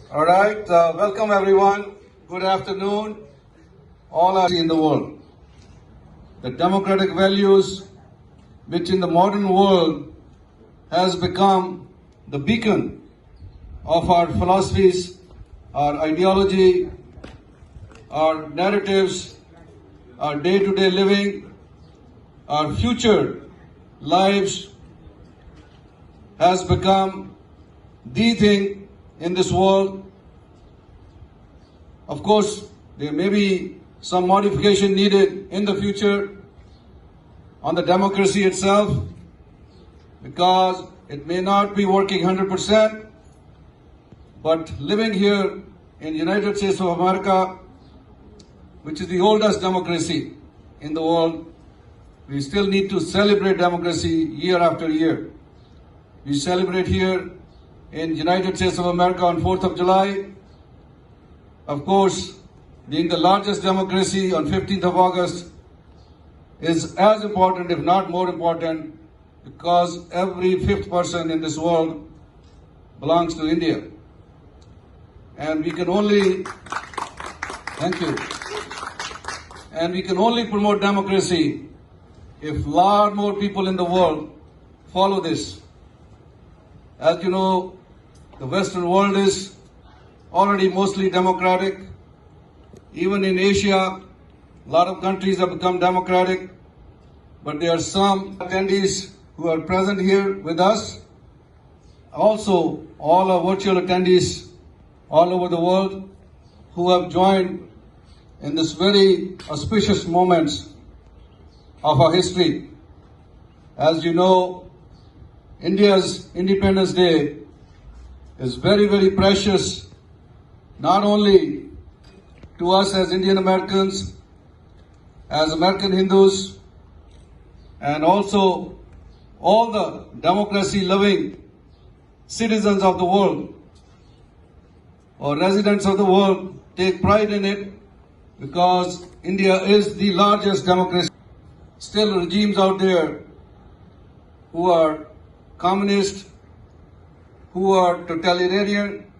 All right, welcome everyone. Good afternoon, all are in the world. The democratic values, which in the modern world has become the beacon of our philosophies, our ideology, our narratives, our day-to-day living, our future lives, has become the thing in this world. Of course, there may be some modification needed in the future on the democracy itself, because it may not be working 100%, but living here in the United States of America, which is the oldest democracy in the world, we still need to celebrate democracy year after year. We celebrate here in the United States of America on 4th of July. Of course, being the largest democracy on 15th of August is as important, if not more important, because every fifth person in this world belongs to India. And we can only, thank you, and we can only promote democracy if a lot more people in the world follow this. As you know, the Western world is already mostly democratic. Even in Asia, a lot of countries have become democratic. But there are some attendees who are present here with us. Also, all our virtual attendees all over the world who have joined in this very auspicious moments of our history. As you know, India's Independence Day is very, very precious, not only to us as Indian Americans, as American Hindus, and also all the democracy-loving citizens of the world or residents of the world take pride in it, because India is the largest democracy. Still regimes out there who are communist, who are totalitarian,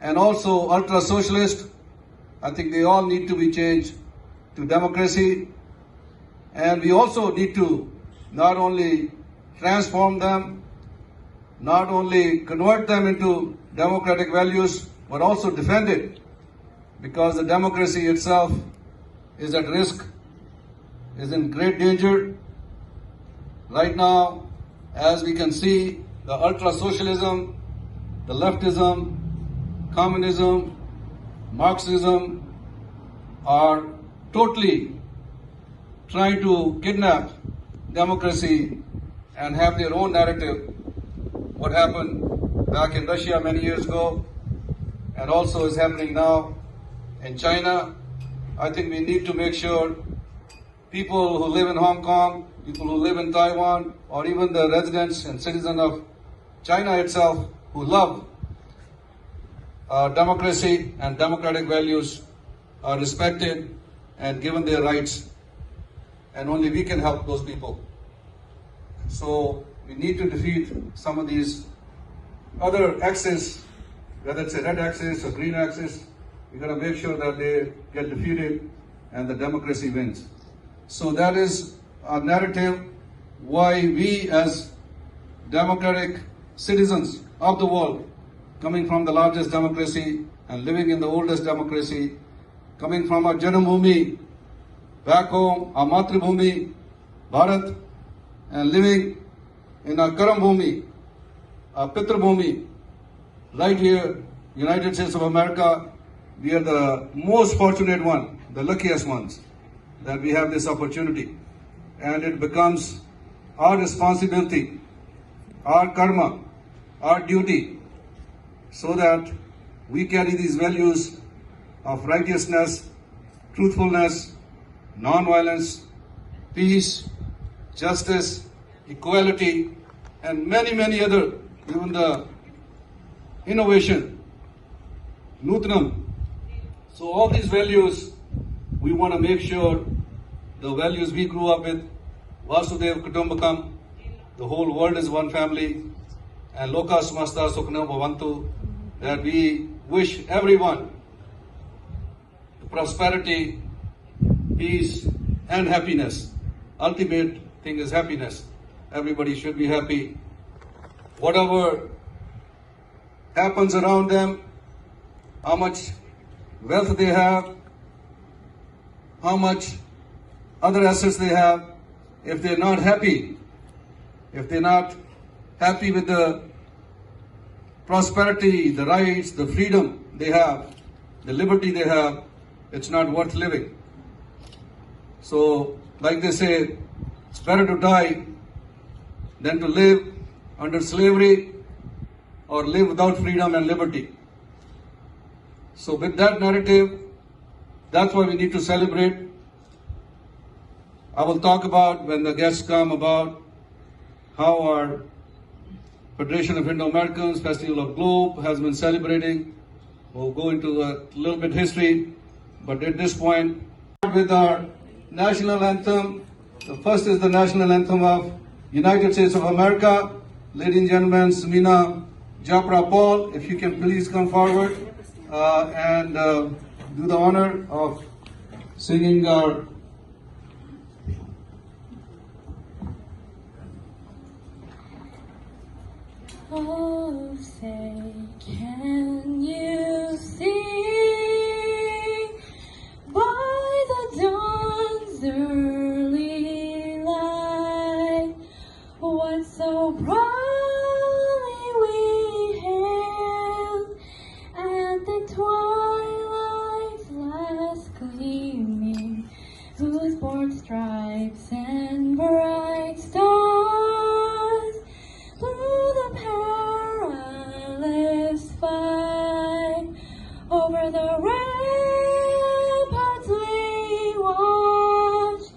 and also ultra-socialist. I think they all need to be changed to democracy. And we also need to not only transform them, not only convert them into democratic values, but also defend it, because the democracy itself is at risk, is in great danger. Right now, as we can see, the ultra-socialism, the leftism, communism, Marxism are totally trying to kidnap democracy and have their own narrative. What happened back in Russia many years ago, and also is happening now in China. I think we need to make sure people who live in Hong Kong, people who live in Taiwan, or even the residents and citizens of China itself who love democracy and democratic values are respected and given their rights, and only we can help those people. So we need to defeat some of these other axes, whether it's a red axis or green axis. We got to make sure that they get defeated and the democracy wins. So that is our narrative, why we as democratic citizens of the world, coming from the largest democracy and living in the oldest democracy, coming from our Janambhumi, back home, our Matribhumi, Bharat, and living in our Karambhumi, our Pitrabhumi, right here, United States of America. We are the most fortunate one, the luckiest ones, that we have this opportunity. And it becomes our responsibility, our karma, our duty, so that we carry these values of righteousness, truthfulness, non-violence, peace, justice, equality, and many, many other, even the innovation, Nutnam. So all these values, we want to make sure the values we grew up with, Vasudev Kutumbakam, the whole world is one family, and Loka Samasta Sukhnam Bhavantu, that we wish everyone prosperity, peace, and happiness. Ultimate thing is happiness. Everybody should be happy. Whatever happens around them, how much wealth they have, how much other assets they have, if they're not happy, if they're not happy with the prosperity, the rights, the freedom they have, the liberty they have, it's not worth living. So, like they say, it's better to die than to live under slavery or live without freedom and liberty. So with that narrative, that's why we need to celebrate. I will talk about, when the guests come, about how our Federation of Indo-Americans Festival of Globe has been celebrating. We'll go into a little bit history, but at this point, with our national anthem. The first is the national anthem of United States of America. Ladies and gentlemen, Samina Japra Paul, if you can please come forward and do the honor of singing our Oh, say, can you see by the dawn's early light what so proudly we hailed at the twilight's last gleaming, whose broad stripes and bright stars through the perilous fight over the ramparts we watched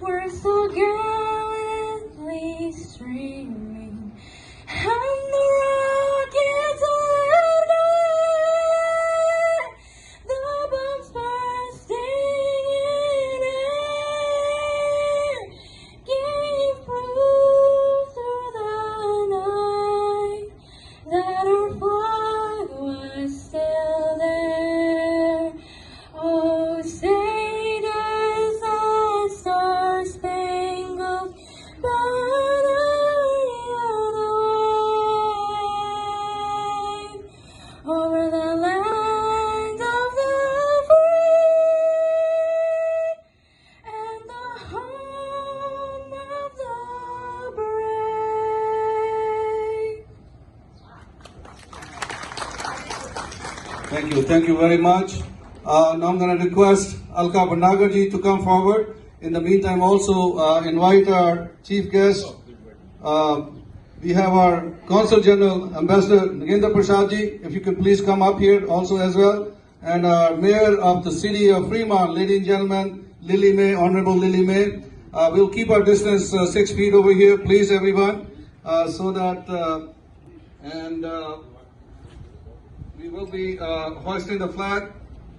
were so gallantly streaming, and the rockets loaded, the bombs bursting in air, gave proof through the night that our flag was still there. Oh, say does that star-spangled banner yet wave over the land of the free and the home of the brave. Thank you very much. Now I'm going to request Alka Bhandagarji to come forward. In the meantime, also invite our chief guest. We have our Consul General Ambassador Nagendra Prasadji. If you can please come up here also as well. And our Mayor of the City of Fremont, ladies and gentlemen, Lily May, Honorable Lily May. We'll keep our distance 6 feet over here, please, everyone, so that we will be hoisting the flag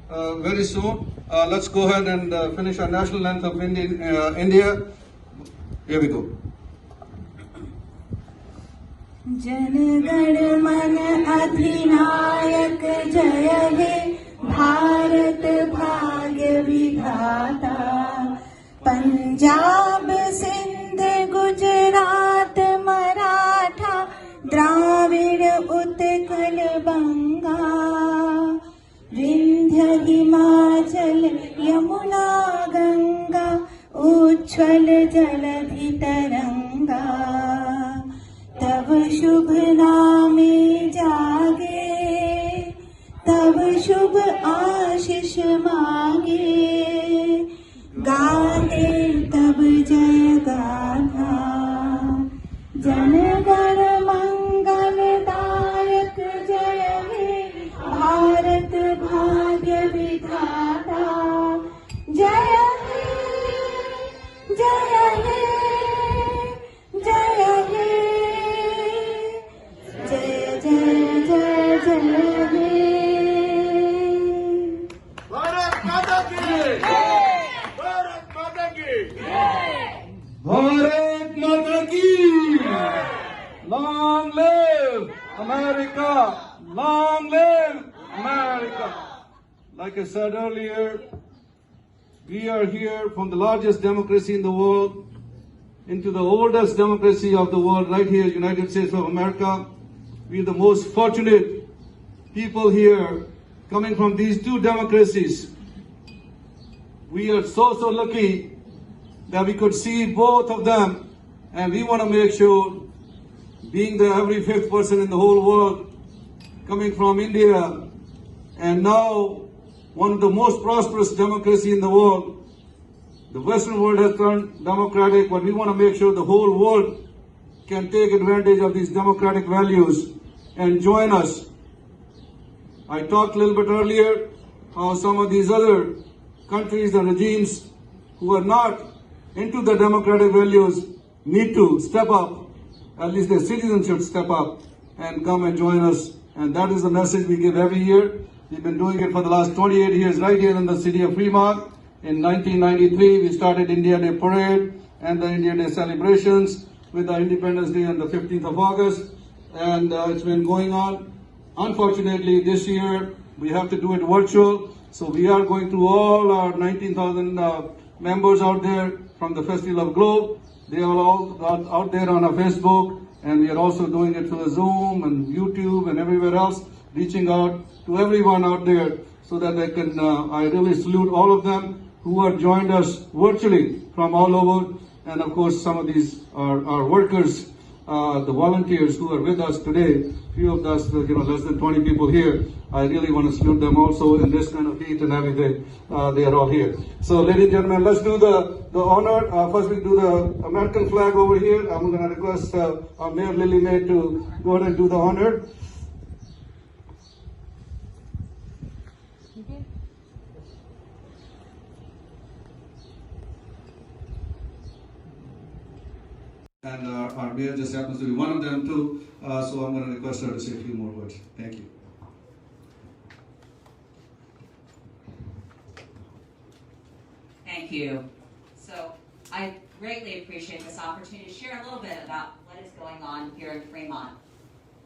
very soon. Let's go ahead and finish our national anthem of India. Here we go. जनगण मन अधिनायक जय हे भारत भाग्य विधाता पंजाब सिंध गुजरात मराठा द्राविड़ उत्कल बंगा विंध्य हिमाचल यमुना गंगा उच्छल जलधि तरंगा तब शुभ नामे जागे तब शुभ आशीष मांगे गाते तब जय गाथा जन गण मंगलदायक जय हे भारत भाग्य विधाता जय हे जय हे जय हे जय जय जय जय हे भारत माता की भारत माता की Bharat Mata ki! Long live America! Long live America! Like I said earlier, we are here from the largest democracy in the world into the oldest democracy of the world, right here, United States of America. We are the most fortunate people here coming from these two democracies. We are so lucky that we could see both of them, and we want to make sure, being the every fifth person in the whole world coming from India, and now one of the most prosperous democracy in the world. The Western world has turned democratic, but we want to make sure the whole world can take advantage of these democratic values and join us. I talked a little bit earlier how some of these other countries and regimes who are not into the democratic values need to step up. At least their citizens should step up and come and join us. And that is the message we give every year. We've been doing it for the last 28 years right here in the city of Fremont. In 1993, we started India Day Parade and the India Day celebrations with the Independence Day on the 15th of August. And it's been going on. Unfortunately, this year, we have to do it virtual. So we are going through all our 19,000 members out there from the Festival of Globe. They are all out there on our Facebook. And we are also doing it through Zoom and YouTube and everywhere else, reaching out to everyone out there so that they can, I really salute all of them who have joined us virtually from all over. And of course, some of these are workers, the volunteers who are with us today. Few of us, less than 20 people here. I really want to salute them also in this kind of heat and everything. They are all here. So, ladies and gentlemen, let's do the honor. First, we do the American flag over here. I'm going to request our Mayor Lily May to go ahead and do the honor. And our mayor just happens to be one of them too, so I'm going to request her to say a few more words. Thank you. Thank you. So I greatly appreciate this opportunity to share a little bit about what is going on here in Fremont.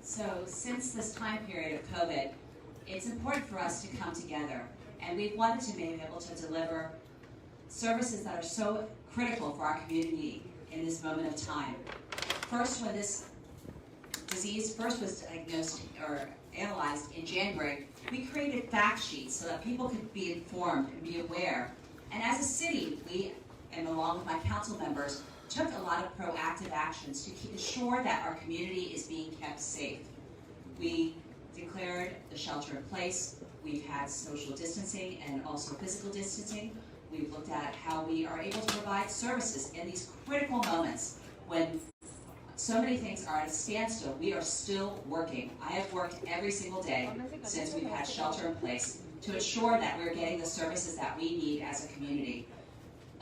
So since this time period of COVID, it's important for us to come together, and we've wanted to be able to deliver services that are so critical for our community in this moment of time. First, when this disease first was diagnosed or analyzed in January, we created fact sheets so that people could be informed and be aware. And as a city, we, and along with my council members, took a lot of proactive actions to ensure that our community is being kept safe. We declared the shelter in place. We've had social distancing and also physical distancing. We've looked at how we are able to provide services in these critical moments when so many things are at a standstill. We are still working. I have worked every single day since we've had shelter in place to ensure that we're getting the services that we need as a community.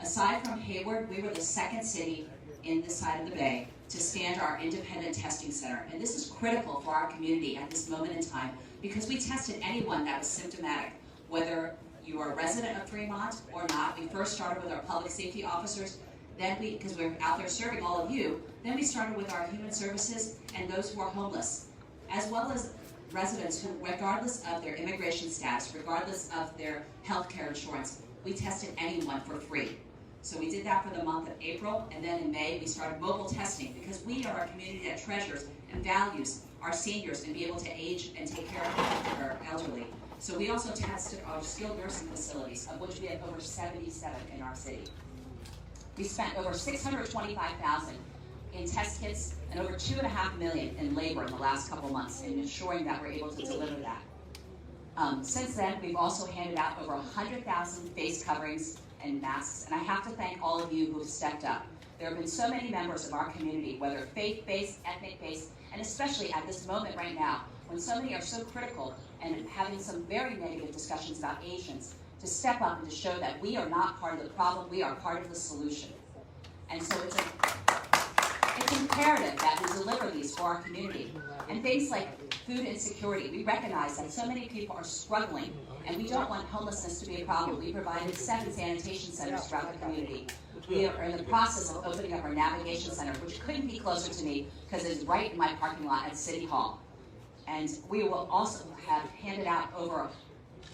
Aside from Hayward, we were the second city in this side of the bay to stand our independent testing center. And this is critical for our community at this moment in time because we tested anyone that was symptomatic, whether you are a resident of Fremont or not. We first started with our public safety officers, then because we're out there serving all of you, then we started with our human services and those who are homeless, as well as residents who, regardless of their immigration status, regardless of their health care insurance, we tested anyone for free. So we did that for the month of April, and then in May we started mobile testing because we are a community that treasures and values our seniors and be able to age and take care of our elderly. So we also tested our skilled nursing facilities, of which we have over 77 in our city. We spent over $625,000 in test kits and over $2.5 million in labor in the last couple months in ensuring that we're able to deliver that. Since then, we've also handed out over 100,000 face coverings and masks, and I have to thank all of you who have stepped up. There have been so many members of our community, whether faith-based, ethnic-based, and especially at this moment right now, when so many are so critical and having some very negative discussions about Asians, to step up and to show that we are not part of the problem, we are part of the solution. And so it's imperative that we deliver these for our community. And things like food insecurity, we recognize that so many people are struggling, and we don't want homelessness to be a problem. We provided 7 sanitation centers throughout the community. We are in the process of opening up our navigation center, which couldn't be closer to me because it is right in my parking lot at City Hall. And we will also have handed out over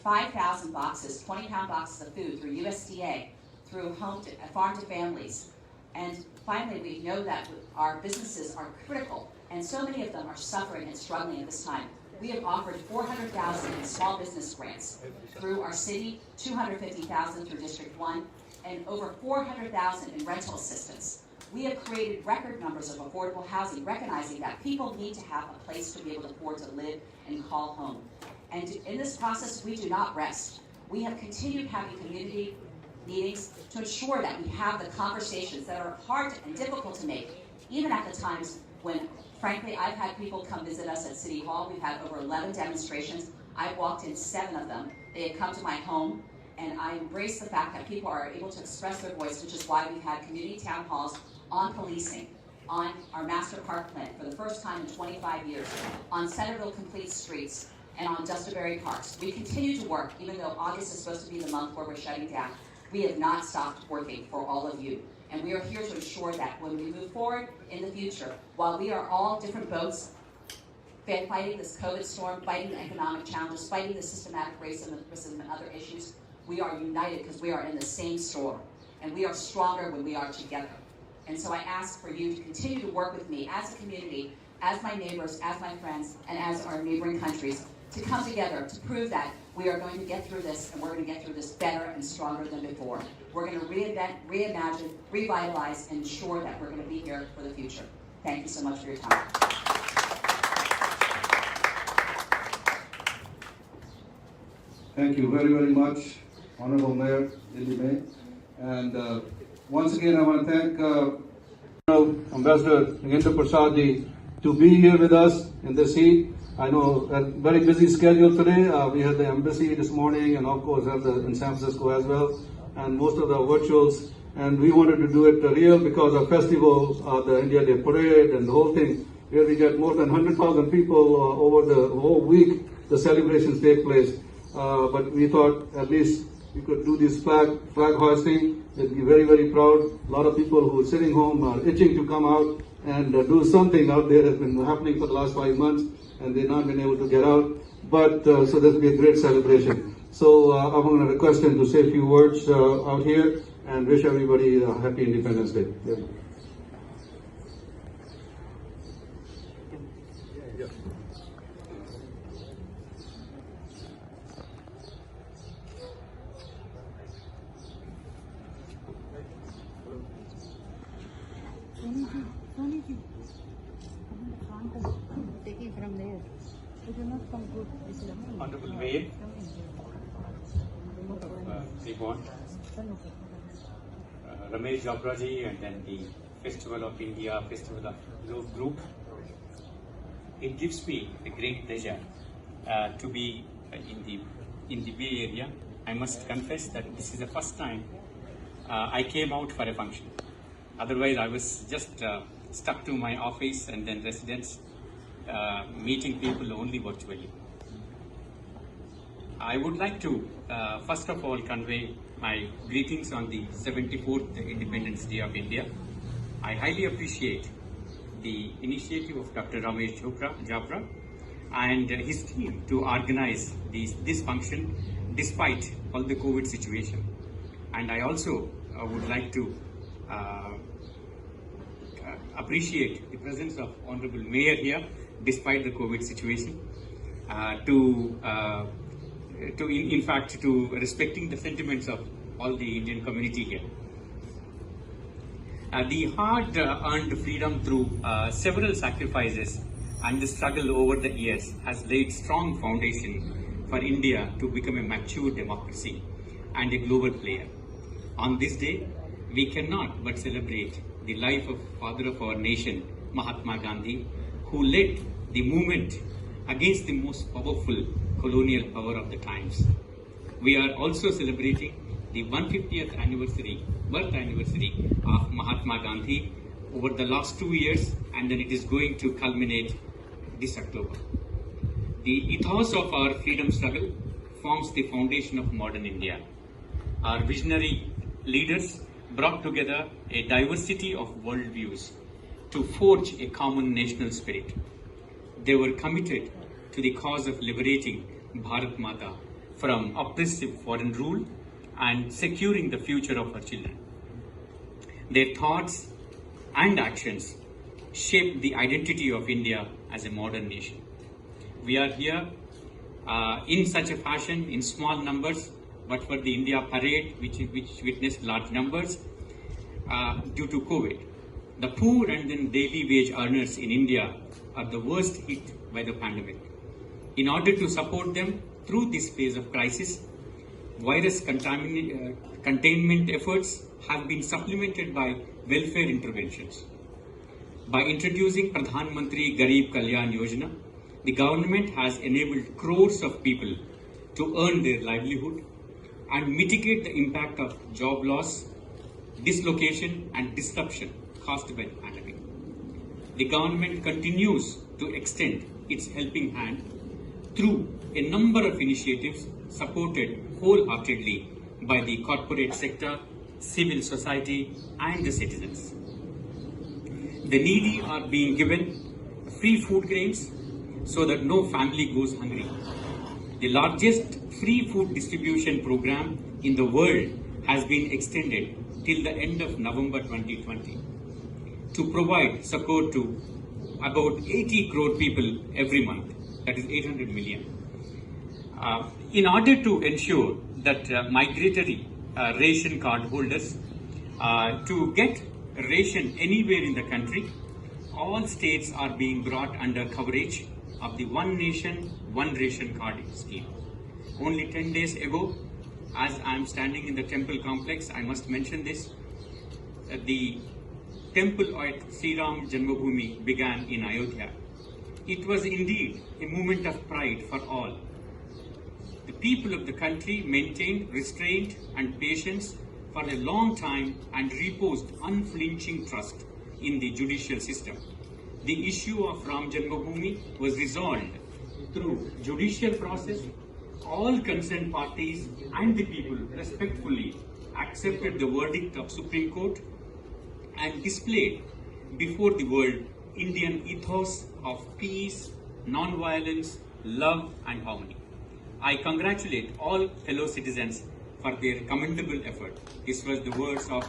5,000 boxes, 20-pound boxes of food through USDA, through farm to families. And finally, we know that our businesses are critical, and so many of them are suffering and struggling at this time. We have offered $400,000 in small business grants through our city, $250,000 through District 1, and over $400,000 in rental assistance. We have created record numbers of affordable housing, recognizing that people need to have a place to be able to afford to live and call home. And in this process, we do not rest. We have continued having community meetings to ensure that we have the conversations that are hard and difficult to make, even at the times when, frankly, I've had people come visit us at City Hall. We've had over 11 demonstrations. I've walked in 7 of them. They have come to my home, and I embrace the fact that people are able to express their voice, which is why we've had community town halls on policing, on our master park plan for the first time in 25 years, on Centerville Complete Streets, and on Dusterberry Parks. We continue to work, even though August is supposed to be the month where we're shutting down. We have not stopped working for all of you. And we are here to ensure that when we move forward in the future, while we are all different boats, fighting this COVID storm, fighting the economic challenges, fighting the systematic racism and other issues, we are united because we are in the same storm. And we are stronger when we are together. And so I ask for you to continue to work with me as a community, as my neighbors, as my friends, and as our neighboring countries, to come together to prove that we are going to get through this, and we're going to get through this better and stronger than before. We're going to reinvent, reimagine, revitalize, and ensure that we're going to be here for the future. Thank you so much for your time. Thank you very, very much, Honorable Mayor Delhi May. And once again, I want to thank Ambassador Nagendra Prasad ji to be here with us in this heat. I know a very busy schedule today. We had the embassy this morning, and of course have in San Francisco as well, and most of the virtuals. And we wanted to do it real because our festivals, the India Day Parade and the whole thing, where we get more than 100,000 people over the whole week, the celebrations take place. But we thought at least we could do this flag hoisting. They'd be very, very proud. A lot of people who are sitting home are itching to come out and do something out there. Has been happening for the last 5 months, and they've not been able to get out. But so this will be a great celebration. So I'm going to request him to say a few words out here and wish everybody a happy Independence Day. Yeah. Taking from there. It will not come good. Honorable Mayor, Fremont, Ramesh Jabraji, and then the Festival of India, Festival of Globe Group. It gives me a great pleasure to be in the Bay Area. I must confess that this is the first time I came out for a function. Otherwise, I was just stuck to my office and then residence, meeting people only virtually. I would like to first of all convey my greetings on the 74th Independence Day of India. I highly appreciate the initiative of Dr. Ramesh Jabra and his team to organize this function despite all the COVID situation. And I also would like to appreciate the presence of Honorable Mayor here despite the COVID situation, in fact, to respecting the sentiments of all the Indian community here. The hard-earned freedom through several sacrifices and the struggle over the years has laid strong foundation for India to become a mature democracy and a global player. On this day, we cannot but celebrate the life of father of our nation, Mahatma Gandhi, who led the movement against the most powerful colonial power of the times. We are also celebrating the 150th birth anniversary of Mahatma Gandhi over the last 2 years, and then it is going to culminate this October. The ethos of our freedom struggle forms the foundation of modern India. Our visionary leaders brought together a diversity of worldviews to forge a common national spirit. They were committed to the cause of liberating Bharat Mata from oppressive foreign rule and securing the future of our children. Their thoughts and actions shaped the identity of India as a modern nation. We are here in such a fashion in small numbers, but for the India parade, which witnessed large numbers due to COVID. The poor and then daily wage earners in India are the worst hit by the pandemic. In order to support them through this phase of crisis, virus containment efforts have been supplemented by welfare interventions. By introducing Pradhan Mantri Garib Kalyan Yojana, the government has enabled crores of people to earn their livelihood and mitigate the impact of job loss, dislocation and disruption caused by the pandemic. The government continues to extend its helping hand through a number of initiatives supported wholeheartedly by the corporate sector, civil society and the citizens. The needy are being given free food grains so that no family goes hungry. The largest free food distribution program in the world has been extended till the end of November 2020 to provide support to about 80 crore people every month, that is 800 million. In order to ensure that migratory ration card holders to get ration anywhere in the country, all states are being brought under coverage of the One Nation, One Ration Card scheme. Only 10 days ago, as I am standing in the temple complex, I must mention this, the temple at Sri Ram Janmabhoomi began in Ayodhya. It was indeed a moment of pride for all. The people of the country maintained restraint and patience for a long time and reposed unflinching trust in the judicial system. The issue of Ram Janmabhoomi was resolved through judicial process. All concerned parties and the people respectfully accepted the verdict of Supreme Court and displayed before the world Indian ethos of peace, non-violence, love and harmony. I congratulate all fellow citizens for their commendable effort. This was the words of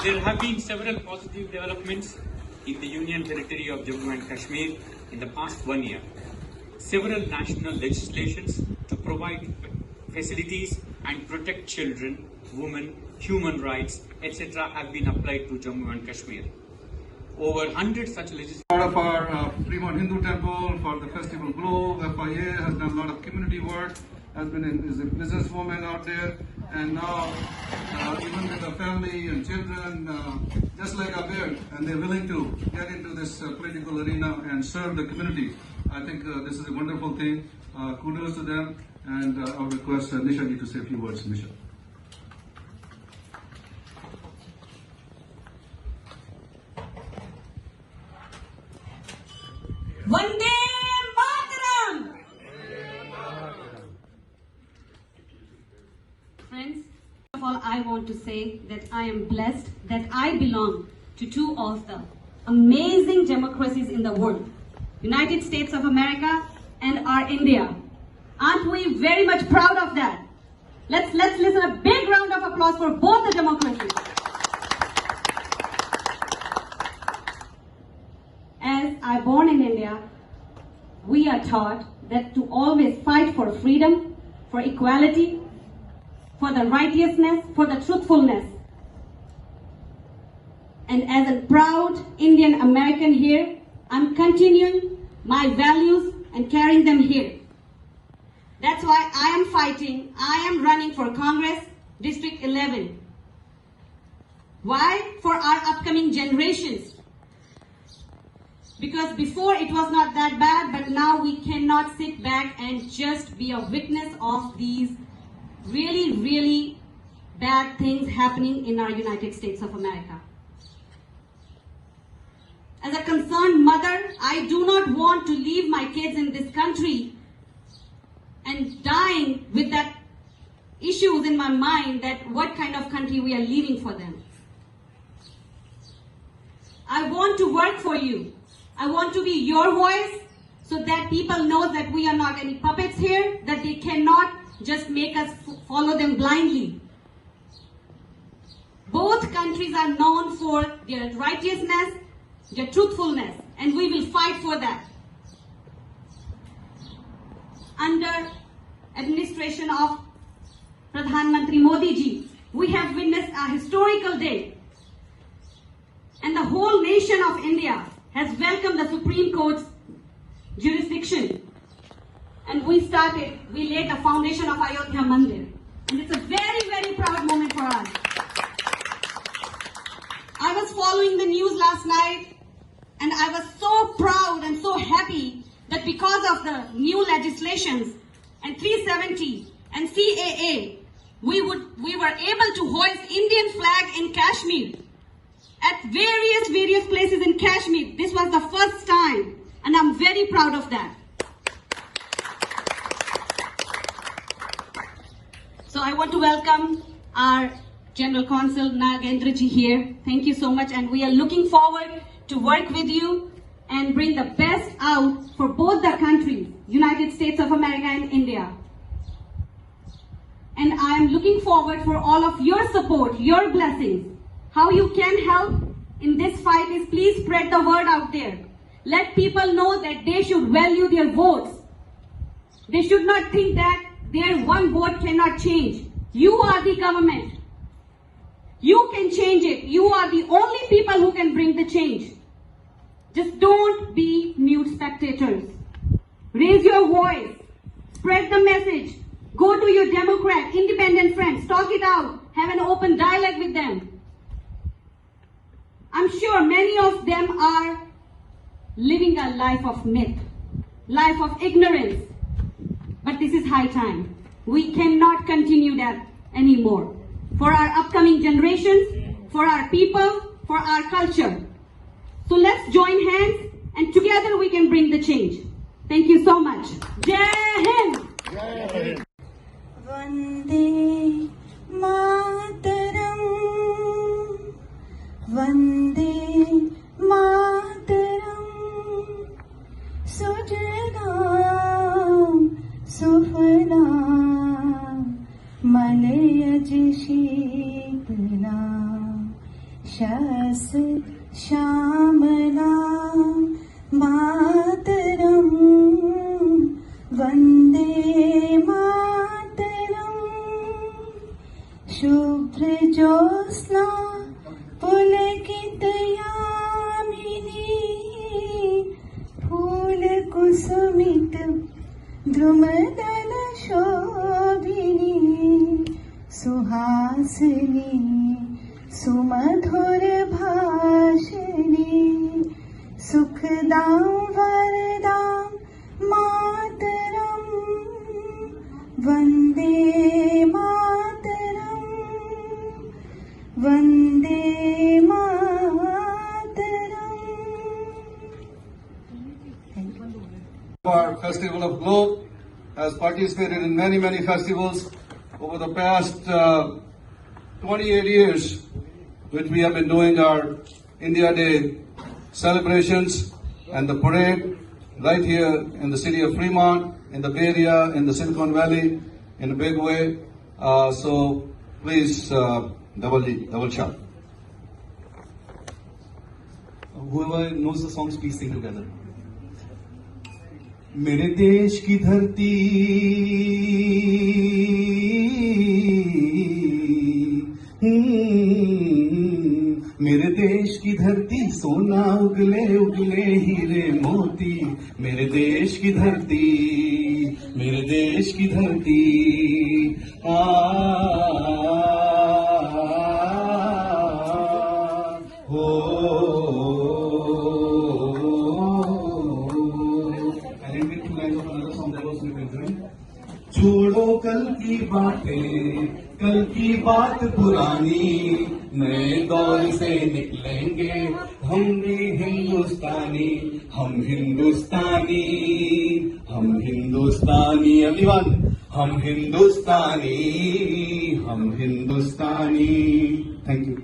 There have been several positive developments in the Union Territory of Jammu and Kashmir in the past 1 year. Several national legislations to provide facilities and protect children, women, human rights, etc. have been applied to Jammu and Kashmir. Over 100 such legislations. Part of our Fremont Hindu Temple for the Festival Globe. FIA has done a lot of community work, is a businesswoman out there, and now even with the family and children, just like Abir, and they're willing to get into this political arena and serve the community. I think this is a wonderful thing. Kudos to them, and I'll request Nisha to say a few words. Nisha. Vande Mataram! Friends, first of all, I want to say that I am blessed that I belong to two of the amazing democracies in the world, United States of America and our India. Aren't we very much proud of that? Let's listen a big round of applause for both the democracies. As I born in India, we are taught that to always fight for freedom, for equality, for the righteousness, for the truthfulness. And as a proud Indian American here, I'm continuing my values and carrying them here. That's why I am fighting, I am running for Congress, District 11. Why? For our upcoming generations. Because before it was not that bad, but now we cannot sit back and just be a witness of these really, really bad things happening in our United States of America. As a concerned mother, I do not want to leave my kids in this country and dying with that issues in my mind that what kind of country we are leaving for them. I want to work for you. I want to be your voice so that people know that we are not any puppets here, that they cannot just make us follow them blindly. Both countries are known for their righteousness, their truthfulness, and we will fight for that. Under administration of Pradhan Mantri Modi ji, we have witnessed a historical day, and the whole nation of India has welcomed the Supreme Court's jurisdiction. And we laid the foundation of Ayodhya Mandir. And it's a very, very proud moment for us. I was following the news last night, and I was so proud and so happy that because of the new legislations and 370 and CAA, we were able to hoist Indian flag in Kashmir at various places in Kashmir. This was the first time, and I'm very proud of that. So I want to welcome our General Consul Nagendra ji here. Thank you so much, and we are looking forward to work with you and bring the best out for both the countries, United States of America and India. And I am looking forward for all of your support, your blessings. How you can help in this fight is please spread the word out there. Let people know that they should value their votes. They should not think that their one vote cannot change. You are the government. You can change it. You are the only people who can bring the change. Just don't be mute spectators. Raise your voice. Spread the message. Go to your Democrat, independent friends. Talk it out. Have an open dialogue with them. I'm sure many of them are living a life of myth, life of ignorance. But this is high time. We cannot continue that anymore. For our upcoming generations, for our people, for our culture. So let's join hands, and together we can bring the change. Thank you so much. Jai Hind! Vande Mataram, Vande Mataram, Sujalam Sufalam, Malayaj Sheetlam, Shas Shamalam, Mataram, Vande Mataram, Shubhra Josna Pulakit Yamini, Phul Kusumit Drumadana Shobhini, Suhasini Sumadhur Bhashini, Sukhdam Vardam Mataram, Vande Mataram, Vande Mataram. Our Festival of Globe has participated in many festivals over the past 28 years, which we have been doing our India Day celebrations and the parade right here in the city of Fremont, in the Bay Area, in the Silicon Valley, in a big way. So please, double shot. Whoever knows the songs, please sing together. मेरे देश की धरती मेरे देश की धरती सोना उगले उगले हीरे मोती मेरे देश की धरती मेरे देश की धरती छोड़ो कल की बातें कल की बात पुरानी नए दौर से निकलेंगे हम भी हिंदुस्तानी हम हिंदुस्तानी हम हिंदुस्तानी एवरीवन हम हिंदुस्तानी थैंक यू